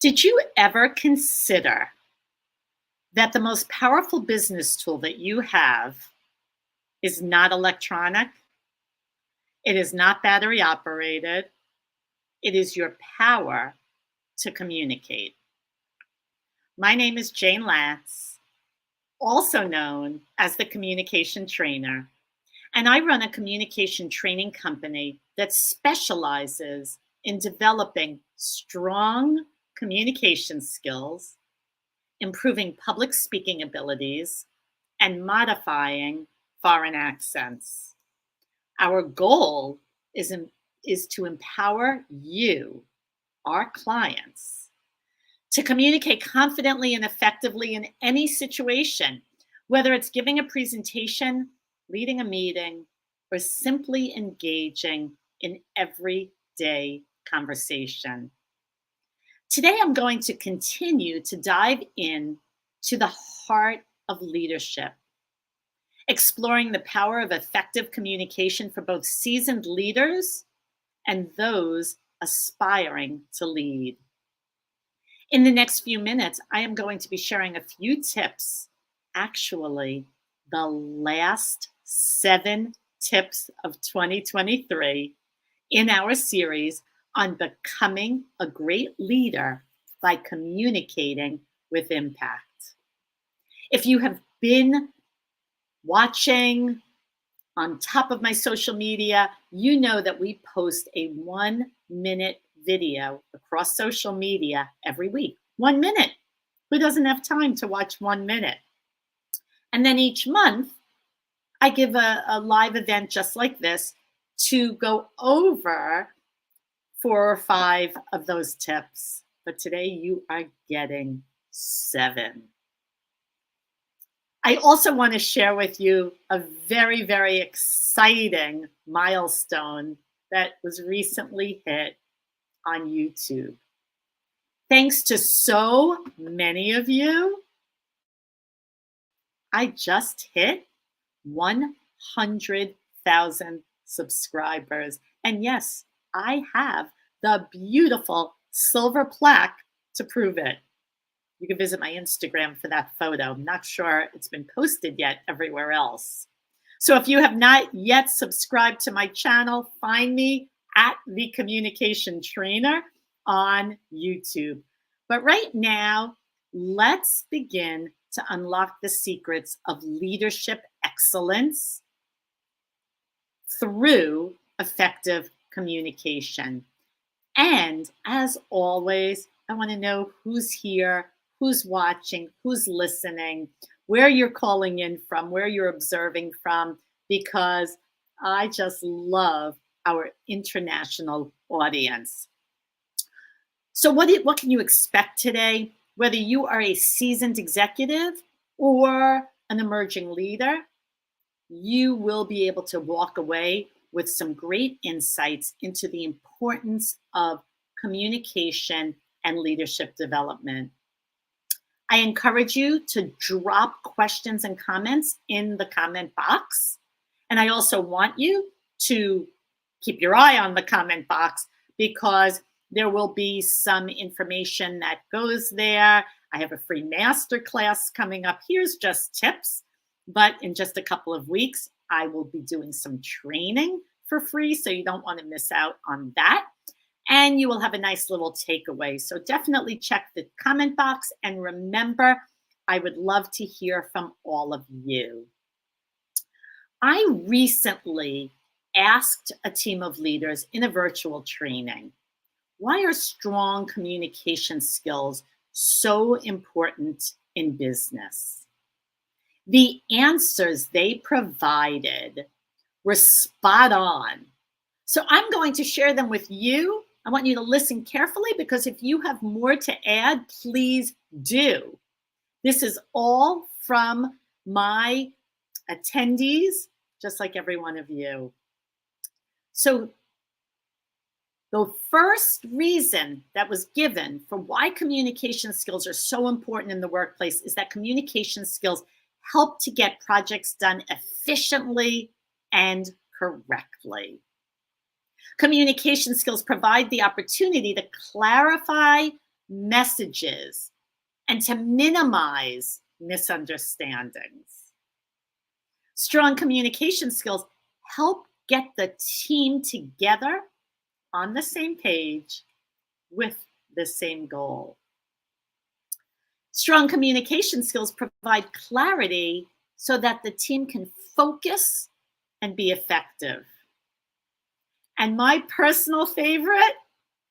Did you ever consider that the most powerful business tool that you have is not electronic? It is not battery operated. It is your power to communicate. My name is Jayne Latz, also known as the Communication Trainer, and I run a communication training company that specializes in developing strong communication skills, improving public speaking abilities, and modifying foreign accents. Our goal is to empower you, our clients, to communicate confidently and effectively in any situation, whether it's giving a presentation, leading a meeting, or simply engaging in everyday conversation. Today, I'm going to continue to dive in to the heart of leadership, exploring the power of effective communication for both seasoned leaders and those aspiring to lead. In the next few minutes, I am going to be sharing a few tips, actually, the last 7 tips of 2023 in our series on becoming a great leader by communicating with impact. If you have been watching on top of my social media, you know that we post a 1-minute video across social media every week. 1 minute. Who doesn't have time to watch 1 minute? And then each month, I give a live event just like this to go over 4 or 5 of those tips. But today you are getting 7. I also want to share with you a very, very exciting milestone that was recently hit on YouTube. Thanks to so many of you, I just hit 100,000 subscribers. And yes, I have the beautiful silver plaque to prove it. You can visit my Instagram for that photo. I'm not sure it's been posted yet everywhere else. So if you have not yet subscribed to my channel, find me at The Communication Trainer on YouTube. But right now, let's begin to unlock the secrets of leadership excellence through effective communication. And as always, I want to know who's here, who's watching, who's listening, where you're calling in from, where you're observing from, because I just love our international audience. So what can you expect today? Whether you are a seasoned executive or an emerging leader, you will be able to walk away with some great insights into the importance of communication and leadership development. I encourage you to drop questions and comments in the comment box. And I also want you to keep your eye on the comment box because there will be some information that goes there. I have a free masterclass coming up. Here's just tips. But in just a couple of weeks, I will be doing some training for free, so you don't want to miss out on that. And you will have a nice little takeaway. So definitely check the comment box. And remember, I would love to hear from all of you. I recently asked a team of leaders in a virtual training, why are strong communication skills so important in business? The answers they provided were spot on. So I'm going to share them with you. I want you to listen carefully because if you have more to add, please do. This is all from my attendees, just like every one of you. So the first reason that was given for why communication skills are so important in the workplace is that communication skills help to get projects done efficiently and correctly. Communication skills provide the opportunity to clarify messages, and to minimize misunderstandings. Strong communication skills help get the team together on the same page with the same goal. Strong communication skills provide clarity so that the team can focus and be effective. And my personal favorite,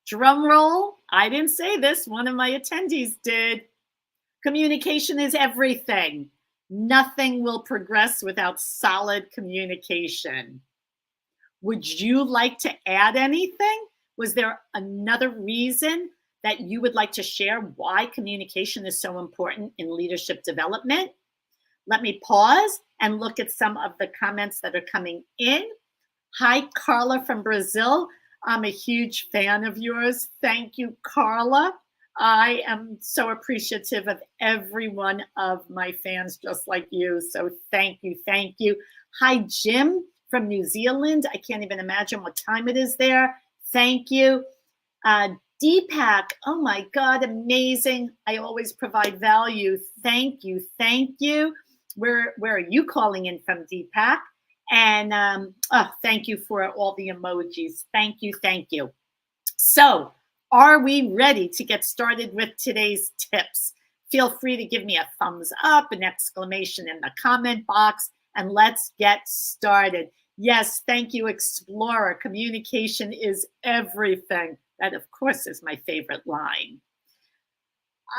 drum roll, I didn't say this, one of my attendees did. Communication is everything. Nothing will progress without solid communication. Would you like to add anything? Was there another reason that you would like to share why communication is so important in leadership development? Let me pause and look at some of the comments that are coming in. Hi, Carla from Brazil. I'm a huge fan of yours. Thank you, Carla. I am so appreciative of every one of my fans just like you. So thank you, thank you. Hi, Jim from New Zealand. I can't even imagine what time it is there. Thank you. Deepak, oh my God, amazing. I always provide value. Thank you, thank you. Where are you calling in from, Deepak? And thank you for all the emojis. Thank you, thank you. So, are we ready to get started with today's tips? Feel free to give me a thumbs up, an exclamation in the comment box, and let's get started. Yes, thank you, Explorer. Communication is everything. That, of course, is my favorite line.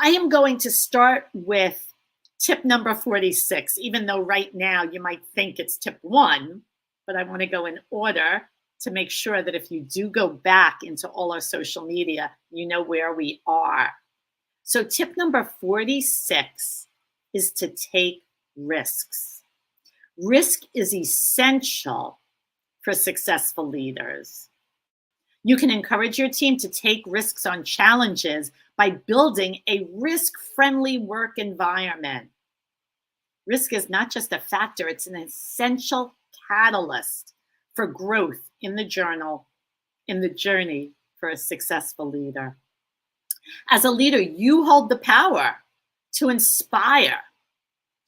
I am going to start with tip number 46, even though right now you might think it's tip 1, but I want to go in order to make sure that if you do go back into all our social media, you know where we are. So tip number 46 is to take risks. Risk is essential for successful leaders. You can encourage your team to take risks on challenges by building a risk-friendly work environment. Risk is not just a factor, it's an essential catalyst for growth in the journey for a successful leader. As a leader, you hold the power to inspire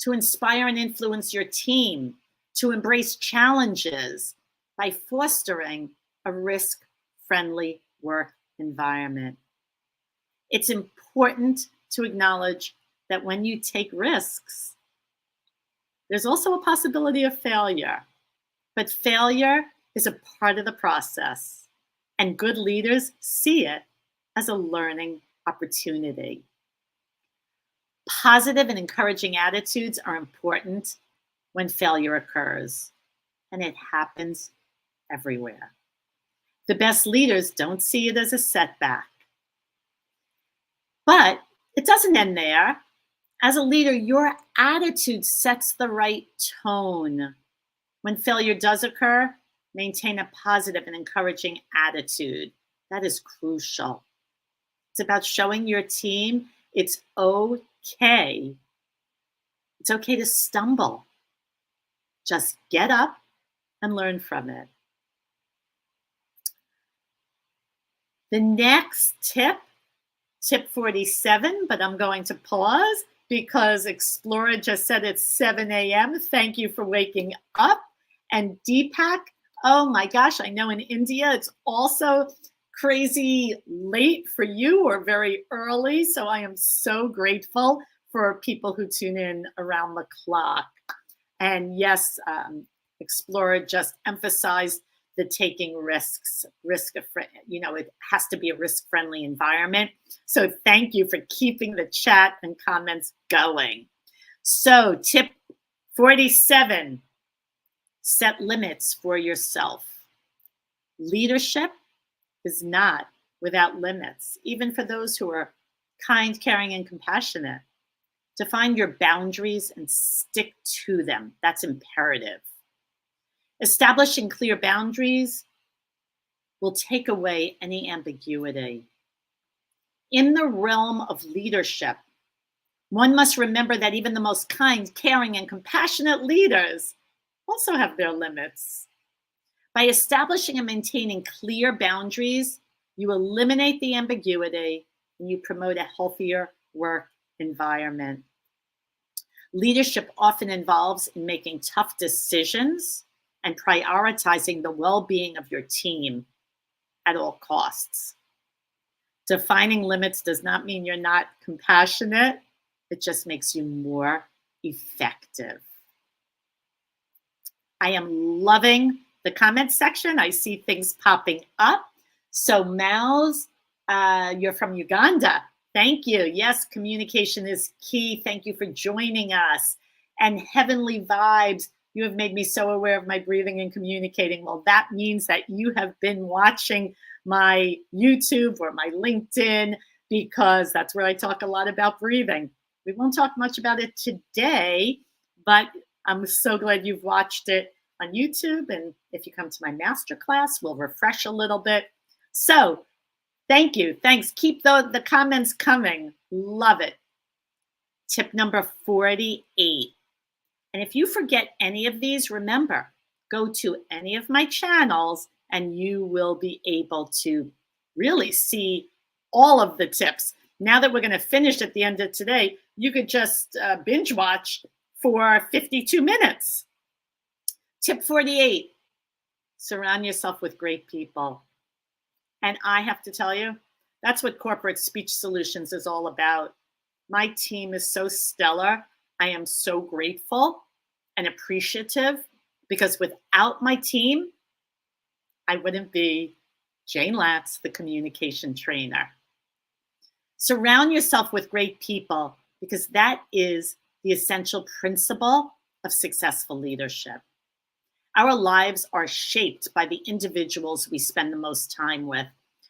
and influence your team, to embrace challenges by fostering a risk-friendly work environment. It's important to acknowledge that when you take risks, there's also a possibility of failure, but failure is a part of the process, and good leaders see it as a learning opportunity. Positive and encouraging attitudes are important when failure occurs, and it happens everywhere. The best leaders don't see it as a setback. But it doesn't end there. As a leader, your attitude sets the right tone. When failure does occur, maintain a positive and encouraging attitude. That is crucial. It's about showing your team it's okay. It's okay to stumble. Just get up and learn from it. The next tip 47, but I'm going to pause because Explorer just said it's 7 a.m. Thank you for waking up. And Deepak, oh my gosh, I know in India it's also crazy late for you or very early. So I am so grateful for people who tune in around the clock. And yes, Explorer just emphasized the taking risks, it has to be a risk-friendly environment. So thank you for keeping the chat and comments going. So tip 47, set limits for yourself. Leadership is not without limits, even for those who are kind, caring, and compassionate. Define your boundaries and stick to them. That's imperative. Establishing clear boundaries will take away any ambiguity. In the realm of leadership, one must remember that even the most kind, caring, and compassionate leaders also have their limits. By establishing and maintaining clear boundaries, you eliminate the ambiguity and you promote a healthier work environment. Leadership often involves in making tough decisions and prioritizing the well-being of your team at all costs. Defining limits does not mean you're not compassionate. It just makes you more effective. I am loving the comment section. I see things popping up. So Mouse, you're from Uganda. Thank you. Yes, communication is key. Thank you for joining us. And Heavenly Vibes, you have made me so aware of my breathing and communicating. Well, that means that you have been watching my YouTube or my LinkedIn, because that's where I talk a lot about breathing. We won't talk much about it today, but I'm so glad you've watched it on YouTube. And if you come to my masterclass, we'll refresh a little bit. So thank you. Thanks. Keep the comments coming. Love it. Tip number 48. And if you forget any of these, remember, go to any of my channels and you will be able to really see all of the tips. Now that we're going to finish at the end of today, you could just binge watch for 52 minutes. Tip 48, surround yourself with great people. And I have to tell you, that's what Corporate Speech Solutions is all about. My team is so stellar. I am so grateful and appreciative, because without my team, I wouldn't be Jayne Latz, the communication trainer. Surround yourself with great people, because that is the essential principle of successful leadership. Our lives are shaped by the individuals we spend the most time with,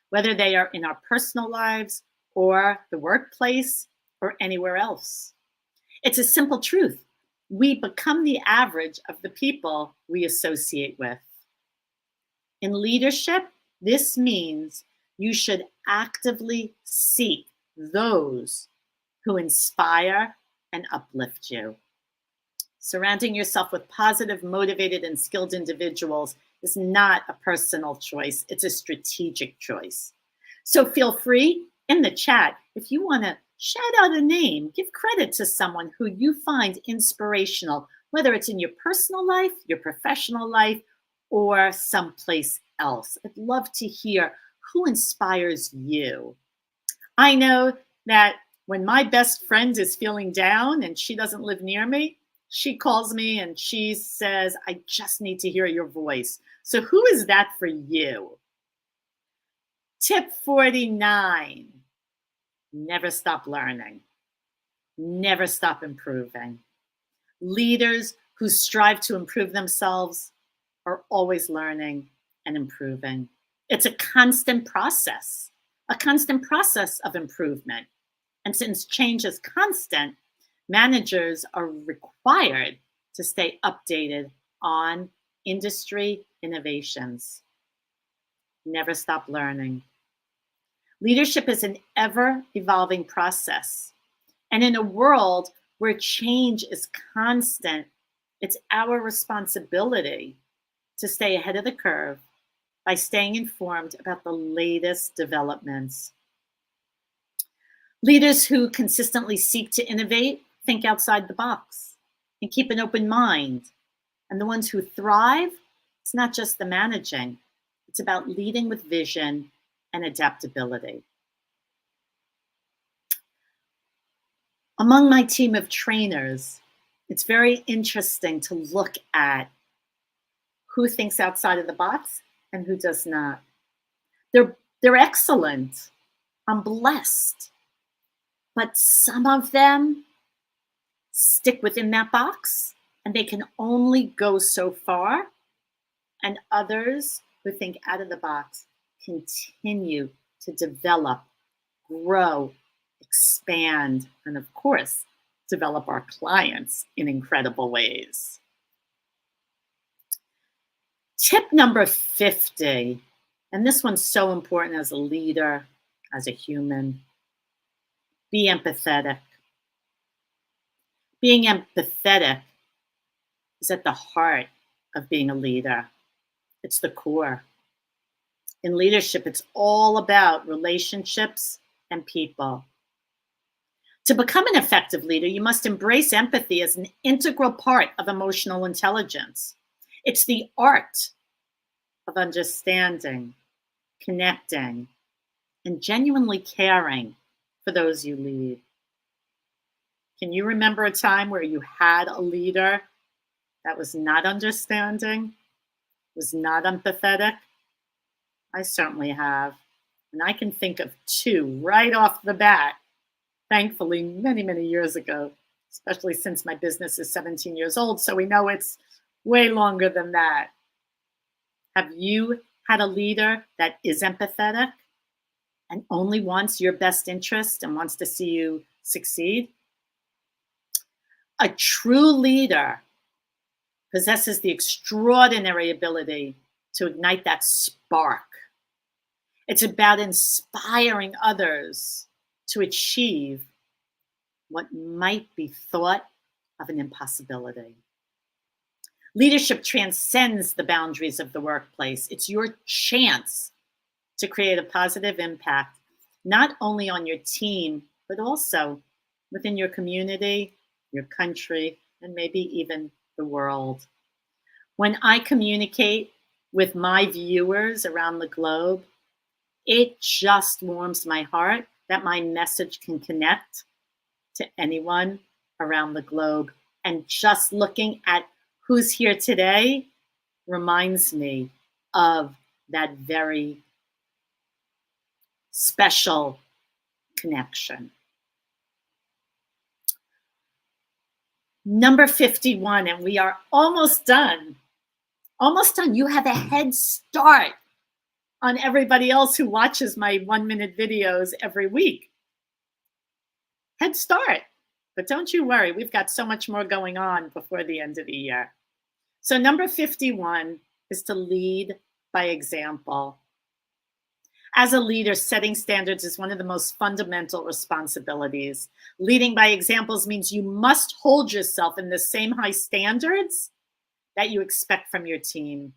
whether they are in our personal lives or the workplace or anywhere else. It's a simple truth. We become the average of the people we associate with. In leadership, this means you should actively seek those who inspire and uplift you. Surrounding yourself with positive, motivated, and skilled individuals is not a personal choice. It's a strategic choice. So feel free in the chat, if you want to shout out a name, give credit to someone who you find inspirational, whether it's in your personal life, your professional life, or someplace else. I'd love to hear who inspires you. I know that when my best friend is feeling down and she doesn't live near me, she calls me and she says, I just need to hear your voice. So who is that for you? Tip 49, never stop learning. Never stop improving. Leaders who strive to improve themselves are always learning and improving. It's a constant process of improvement. And since change is constant, managers are required to stay updated on industry innovations. Never stop learning. Leadership is an ever-evolving process. And in a world where change is constant, it's our responsibility to stay ahead of the curve by staying informed about the latest developments. Leaders who consistently seek to innovate think outside the box and keep an open mind. And the ones who thrive, it's not just the managing, it's about leading with vision and adaptability. Among my team of trainers, it's very interesting to look at who thinks outside of the box and who does not. They're excellent. I'm blessed. But some of them stick within that box and they can only go so far. And others who think out of the box continue to develop, grow, expand, and of course, develop our clients in incredible ways. Tip number 50, and this one's so important as a leader, as a human, be empathetic. Being empathetic is at the heart of being a leader. It's the core. In leadership, it's all about relationships and people. To become an effective leader, you must embrace empathy as an integral part of emotional intelligence. It's the art of understanding, connecting, and genuinely caring for those you lead. Can you remember a time where you had a leader that was not understanding, was not empathetic? I certainly have. And I can think of two right off the bat, thankfully, many, many years ago, especially since my business is 17 years old. So we know it's way longer than that. Have you had a leader that is empathetic and only wants your best interest and wants to see you succeed? A true leader possesses the extraordinary ability to ignite that spark. It's about inspiring others to achieve what might be thought of an impossibility. Leadership transcends the boundaries of the workplace. It's your chance to create a positive impact, not only on your team, but also within your community, your country, and maybe even the world. When I communicate with my viewers around the globe, it just warms my heart that my message can connect to anyone around the globe. And just looking at who's here today reminds me of that very special connection. Number 51, and we are almost done. Almost done. You have a head start on everybody else who watches my 1-minute videos every week. Head start. But don't you worry, we've got so much more going on before the end of the year. So number 51 is to lead by example. As a leader, setting standards is one of the most fundamental responsibilities. Leading by examples means you must hold yourself in the same high standards that you expect from your team.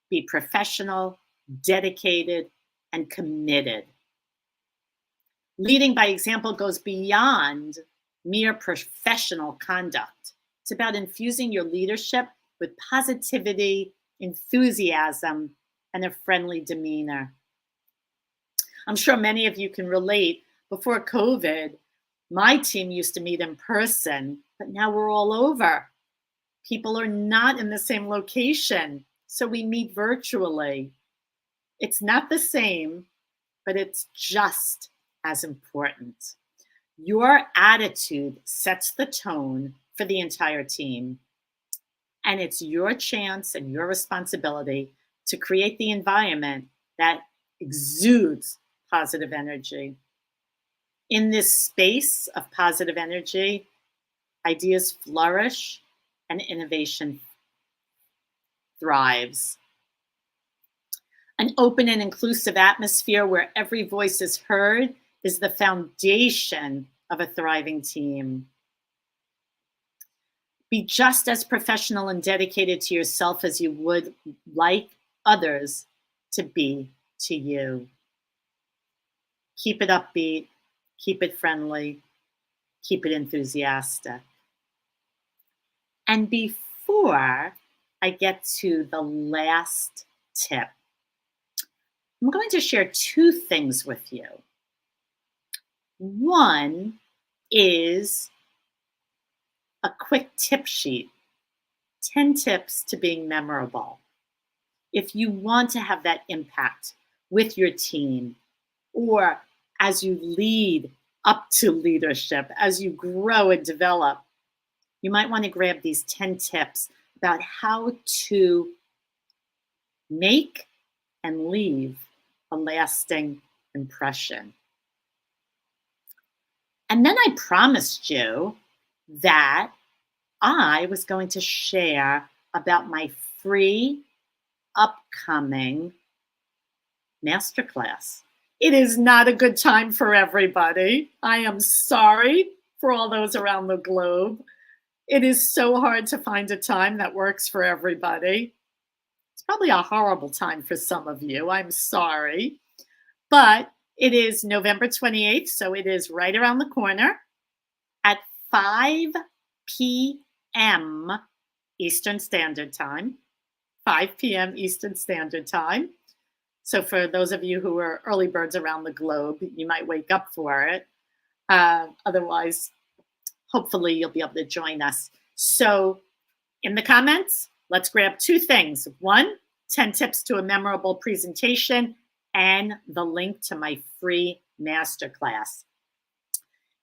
Be professional, dedicated, and committed. Leading by example goes beyond mere professional conduct. It's about infusing your leadership with positivity, enthusiasm, and a friendly demeanor. I'm sure many of you can relate. Before COVID, my team used to meet in person, but now we're all over. People are not in the same location, so we meet virtually. It's not the same, but it's just as important. Your attitude sets the tone for the entire team, and it's your chance and your responsibility to create the environment that exudes positive energy. In this space of positive energy, ideas flourish and innovation thrives. An open and inclusive atmosphere where every voice is heard is the foundation of a thriving team. Be just as professional and dedicated to yourself as you would like others to be to you. Keep it upbeat, keep it friendly, keep it enthusiastic. And before I get to the last tip, I'm going to share two things with you. One is a quick tip sheet, 10 tips to being memorable. If you want to have that impact with your team, or as you lead up to leadership, as you grow and develop, you might want to grab these 10 tips about how to make and leave a lasting impression. And then I promised you that I was going to share about my free upcoming masterclass. It is not a good time for everybody. I am sorry for all those around the globe. It is so hard to find a time that works for everybody. It's probably a horrible time for some of you. I'm sorry. But It is November 28th, so it is right around the corner at 5 p.m. Eastern Standard Time. 5 p.m. Eastern Standard Time. So for those of you who are early birds around the globe, you might wake up for it. Otherwise, hopefully you'll be able to join us. So in the comments, let's grab two things. One, 10 tips to a memorable presentation, and the link to my free masterclass.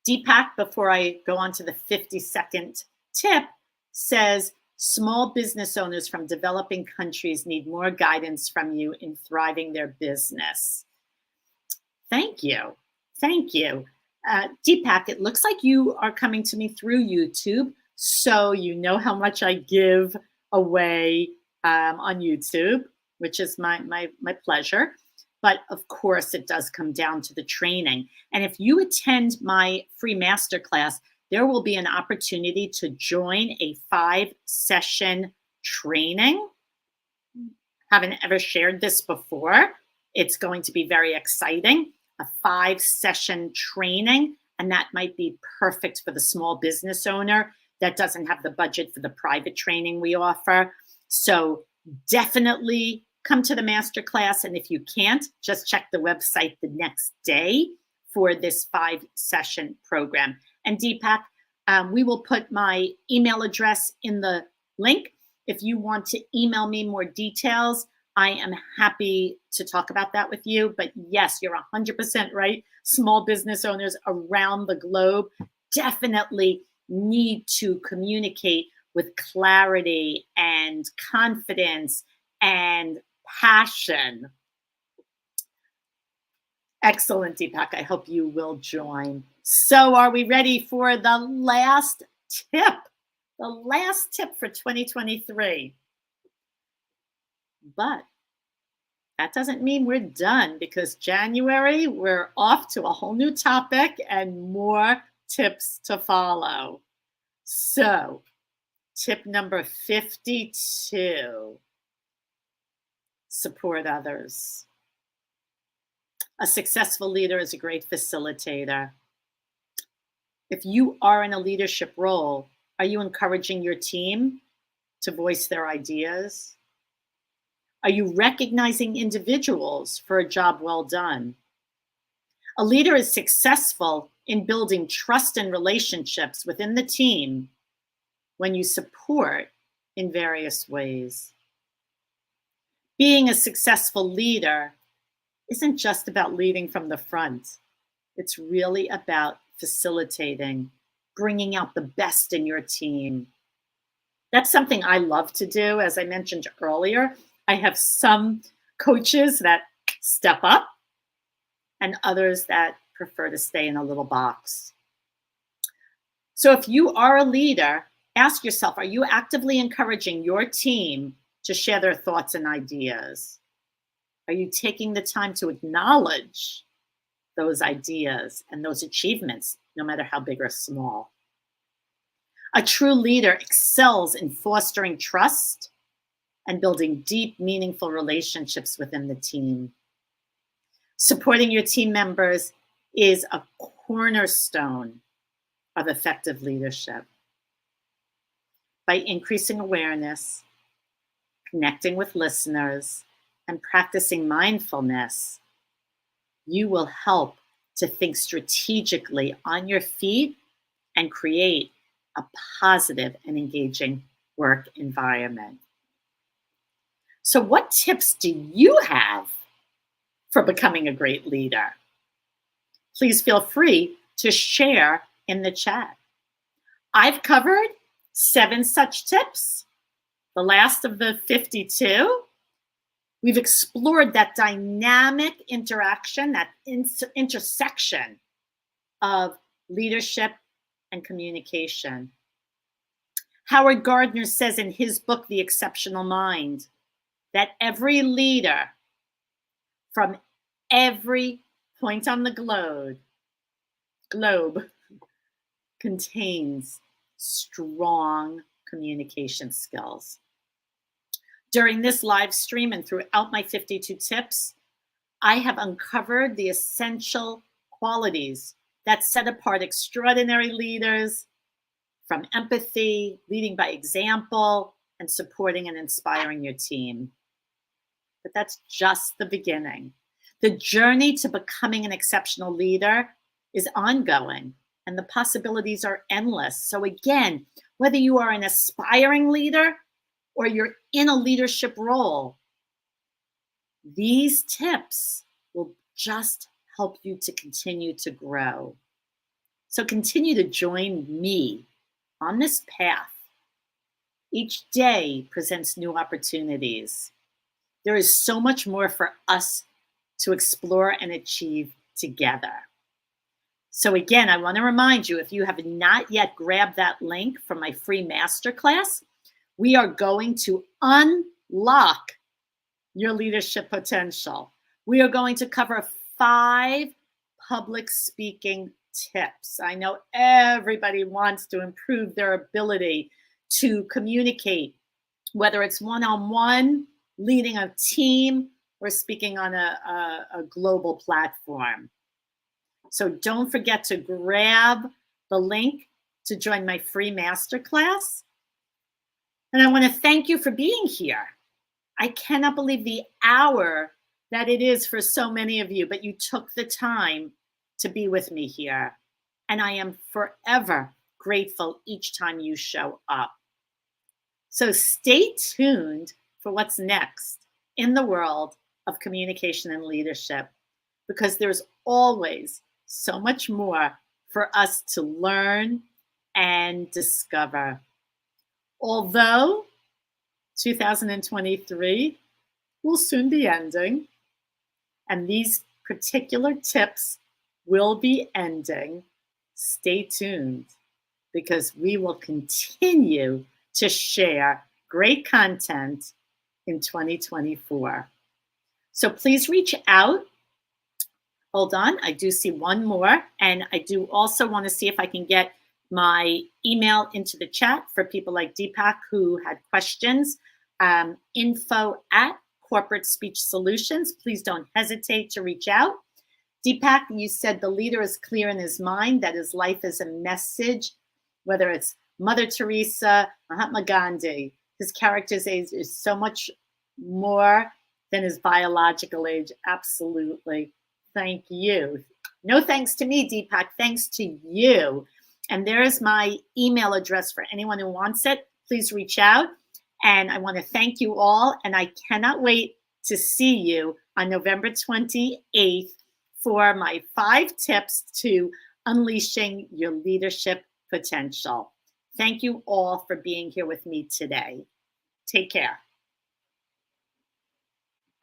Deepak, before I go on to the 50-second tip, says, small business owners from developing countries need more guidance from you in thriving their business. Thank you. Thank you. Deepak, it looks like you are coming to me through YouTube, so you know how much I give away on YouTube, which is my pleasure. But of course, it does come down to the training. And if you attend my free masterclass, there will be an opportunity to join a 5-session training. Haven't ever shared this before. It's going to be very exciting. A 5-session training, and that might be perfect for the small business owner that doesn't have the budget for the private training we offer. So definitely come to the masterclass, and if you can't, just check the website the next day for this 5-session program. And Deepak, we will put my email address in the link. If you want to email me more details, I am happy to talk about that with you. But yes, you're 100% right. Small business owners around the globe definitely need to communicate with clarity and confidence and passion. Excellent, Deepak. I hope you will join. So are we ready for the last tip? The last tip for 2023. But that doesn't mean we're done, because January, we're off to a whole new topic and more tips to follow. So tip number 52, support others. A successful leader is a great facilitator. If you are in a leadership role, are you encouraging your team to voice their ideas? Are you recognizing individuals for a job well done? A leader is successful in building trust and relationships within the team when you support in various ways. Being a successful leader isn't just about leading from the front. It's really about facilitating, bringing out the best in your team. That's something I love to do. As I mentioned earlier, I have some coaches that step up and others that prefer to stay in a little box. So if you are a leader, ask yourself, are you actively encouraging your team to share their thoughts and ideas? Are you taking the time to acknowledge those ideas and those achievements, no matter how big or small? A true leader excels in fostering trust and building deep, meaningful relationships within the team. Supporting your team members is a cornerstone of effective leadership. By increasing awareness, connecting with listeners, and practicing mindfulness, you will help to think strategically on your feet and create a positive and engaging work environment. So what tips do you have for becoming a great leader? Please feel free to share in the chat. I've covered 7 such tips, the last of the 52. We've explored that dynamic interaction, that intersection of leadership and communication. Howard Gardner says in his book, The Exceptional Mind, that every leader from every point on the globe contains strong communication skills. During this live stream and throughout my 52 tips, I have uncovered the essential qualities that set apart extraordinary leaders from empathy, leading by example, and supporting and inspiring your team. But that's just the beginning. The journey to becoming an exceptional leader is ongoing, and the possibilities are endless. So again, whether you are an aspiring leader or you're in a leadership role, these tips will just help you to continue to grow. So continue to join me on this path. Each day presents new opportunities. There is so much more for us to explore and achieve together. So again, I want to remind you, if you have not yet grabbed that link from my free masterclass, we are going to unlock your leadership potential. We are going to cover 5 public speaking tips. I know everybody wants to improve their ability to communicate, whether it's one-on-one, leading a team, or speaking on a global platform. So don't forget to grab the link to join my free masterclass. And I want to thank you for being here. I cannot believe the hour that it is for so many of you, but you took the time to be with me here. And I am forever grateful each time you show up. So stay tuned for what's next in the world of communication and leadership, because there's always so much more for us to learn and discover. Although 2023 will soon be ending, and these particular tips will be ending, stay tuned, because we will continue to share great content in 2024. So please reach out. Hold on, I do see one more, and I do also want to see if I can get my email into the chat for people like Deepak who had questions. Info@Corporate Speech Solutions. Please don't hesitate to reach out. Deepak, you said the leader is clear in his mind that his life is a message, whether it's Mother Teresa, Mahatma Gandhi. His character's age is so much more than his biological age. Absolutely. Thank you. No thanks to me, Deepak. Thanks to you. And there's my email address for anyone who wants it. Please reach out. And I want to thank you all. And I cannot wait to see you on November 28th for my 5 tips to unleashing your leadership potential. Thank you all for being here with me today. Take care.